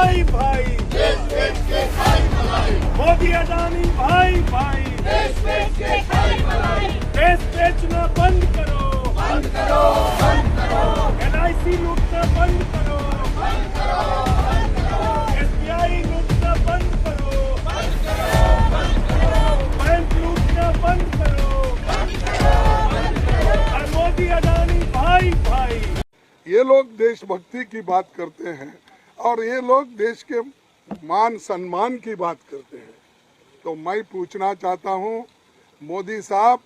भाई भाई, मोदी अडानी भाई भाई, देश बेचना बंद करो, LIC लूटना बंद करो, SBI लूटना बंद करो, बैंक लूटना बंद करो, और मोदी अडानी भाई भाई। ये लोग देशभक्ति की बात करते हैं और ये लोग देश के मान सम्मान की बात करते हैं। तो मैं पूछना चाहता हूँ मोदी साहब,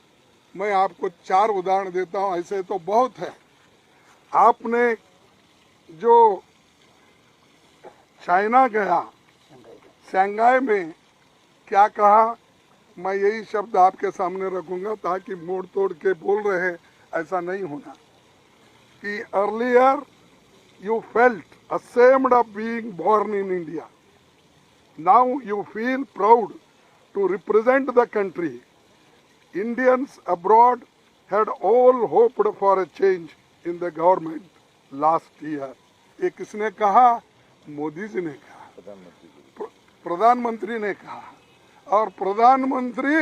मैं आपको 4 उदाहरण देता हूँ, ऐसे तो बहुत है। आपने जो चाइना गया, शंघाई में क्या कहा, मैं यही शब्द आपके सामने रखूंगा ताकि मोड़ तोड़ के बोल रहे हैं ऐसा नहीं होना कि earlier you felt ashamed of being born in India. Now you feel proud to represent the country. Indians abroad had all hoped for a change in the government last year. ये किसने कहा? मोदी जी ने कहा, प्रधानमंत्री ने कहा। और प्रधानमंत्री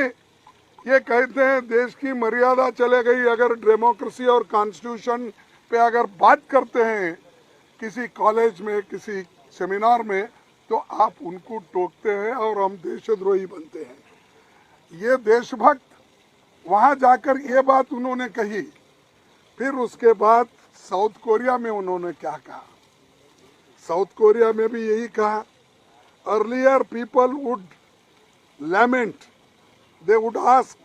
ये कहते हैं देश की मर्यादा चले गई। अगर डेमोक्रेसी और कॉन्स्टिट्यूशन पे अगर बात करते हैं किसी कॉलेज में, किसी सेमिनार में, तो आप उनको टोकते हैं और हम देशद्रोही बनते हैं। ये देशभक्त वहां जाकर ये बात उन्होंने कही। फिर उसके बाद साउथ कोरिया में उन्होंने क्या कहा? साउथ कोरिया में भी यही कहा, earlier people would lament, they would ask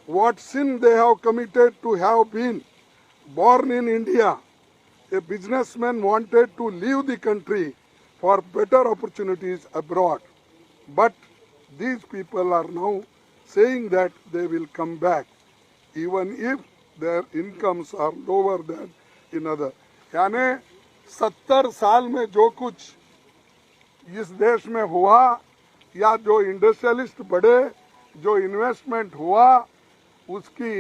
what sin they have committed to have been born in India. A businessman wanted to leave the country for better opportunities abroad. But these people are now saying that they will come back even if their incomes are lower than in other. यानी 70 साल में जो कुछ इस देश में हुआ या जो इंडस्ट्रियलिस्ट बढ़े, जो इन्वेस्टमेंट हुआ, उसकी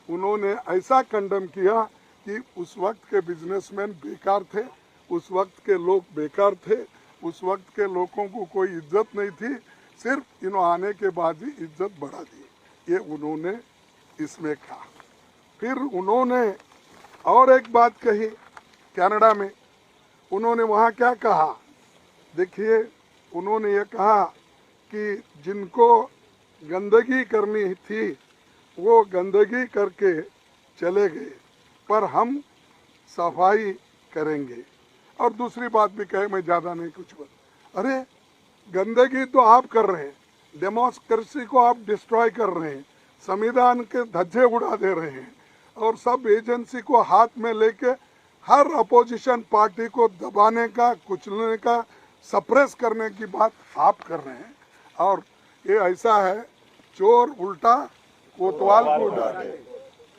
उन्होंने ऐसा कंडम किया कि उस वक्त के बिजनेसमैन बेकार थे, उस वक्त के लोग बेकार थे, उस वक्त के लोगों को कोई इज्जत नहीं थी। सिर्फ इन्होंने आने के बाद ही इज्जत बढ़ा दी, ये उन्होंने इसमें कहा। फिर उन्होंने और एक बात कही कनाडा में। उन्होंने वहाँ क्या कहा? देखिए, उन्होंने ये कहा कि जिनको गंदगी करनी थी वो गंदगी करके चले गए, पर हम सफाई करेंगे। और दूसरी बात भी कहे, मैं ज़्यादा नहीं कुछ बोल। अरे गंदगी तो आप कर रहे हैं, डेमोक्रेसी को आप डिस्ट्रॉय कर रहे हैं, संविधान के धज्जे उड़ा दे रहे हैं और सब एजेंसी को हाथ में लेके हर अपोजिशन पार्टी को दबाने का, कुचलने का, सप्रेस करने की बात आप कर रहे हैं। और ये ऐसा है, चोर उल्टा कोतवाल को डांटे,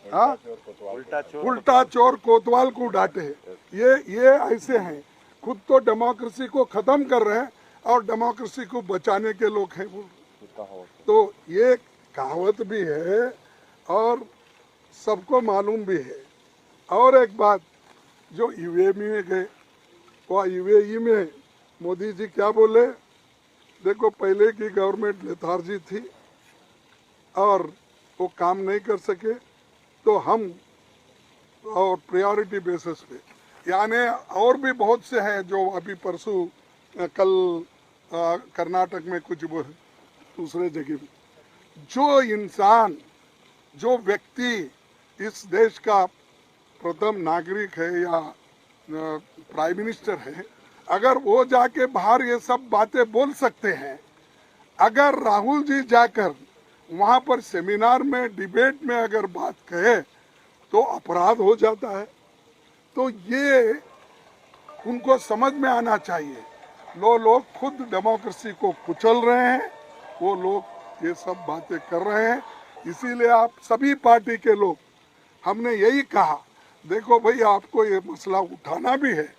हाँ, उल्टा चोर कोतवाल को डांटे। ये ऐसे हैं, खुद तो डेमोक्रेसी को खत्म कर रहे हैं और डेमोक्रेसी को बचाने के लोग हैं वो। तो ये कहावत भी है और सबको मालूम भी है। और एक बात, जो यूएई में गए, वह यूएई में मोदी जी क्या बोले? देखो, पहले की गवर्नमेंट लेथार्जी थी और वो काम नहीं कर सके, तो हम और प्रायोरिटी बेसिस पे, यानी और भी बहुत से हैं जो अभी परसों कल कर्नाटक में कुछ दूसरे जगह में, जो इंसान, जो व्यक्ति इस देश का प्रथम नागरिक है या प्राइम मिनिस्टर है, अगर वो जाके बाहर ये सब बातें बोल सकते हैं, अगर राहुल जी जाकर वहाँ पर सेमिनार में, डिबेट में अगर बात कहे तो अपराध हो जाता है। तो ये उनको समझ में आना चाहिए। लोग खुद डेमोक्रेसी को कुचल रहे हैं, वो लोग ये सब बातें कर रहे हैं। इसीलिए आप सभी पार्टी के लोग, हमने यही कहा, देखो भाई, आपको ये मसला उठाना भी है,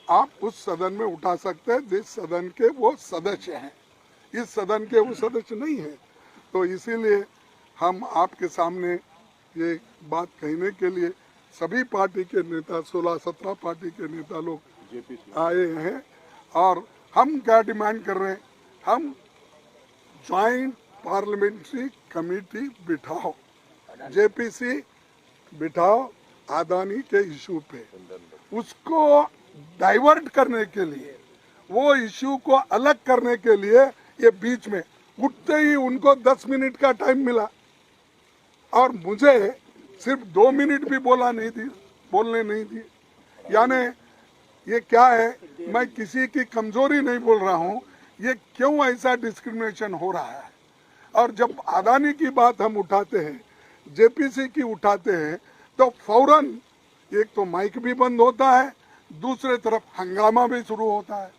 आप उस सदन में उठा सकते हैं जिस सदन के वो सदस्य हैं, इस सदन के वो सदस्य नहीं है। तो इसीलिए हम आपके सामने ये बात कहने के लिए सभी पार्टी के नेता, 16-17 पार्टी के नेता लोग आए हैं और हम क्या डिमांड कर रहे हैं, हम ज्वाइंट पार्लियामेंट्री कमेटी बिठाओ, जेपीसी बिठाओ अदानी के इशू पे, उसको डाइवर्ट करने के लिए, वो इशू को अलग करने के लिए ये बीच में उठते ही उनको 10 मिनट का टाइम मिला और मुझे सिर्फ 2 मिनट भी बोलने नहीं दिए। यानी ये क्या है, मैं किसी की कमजोरी नहीं बोल रहा हूँ, ये क्यों ऐसा डिस्क्रिमिनेशन हो रहा है। और जब अदानी की बात हम उठाते हैं, जेपीसी की उठाते हैं, तो फौरन एक तो माइक भी बंद होता है, दूसरे तरफ हंगामा भी शुरू होता है।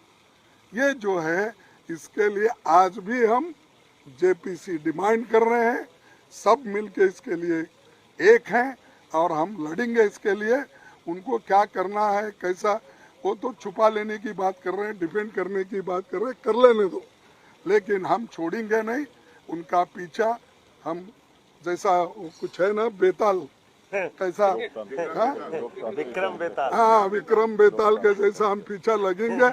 ये जो है, इसके लिए आज भी हम जेपीसी डिमांड कर रहे हैं, सब मिलके इसके लिए एक हैं और हम लड़ेंगे इसके लिए। उनको क्या करना है, कैसा, वो तो छुपा लेने की बात कर रहे हैं, डिफेंड करने की बात कर रहे हैं, कर लेने दो, लेकिन हम छोड़ेंगे नहीं उनका पीछा। हम जैसा कुछ है ना, बेताल कैसा, विक्रम बेताल, हाँ विक्रम बेताल के जैसा हम पीछा लगेंगे।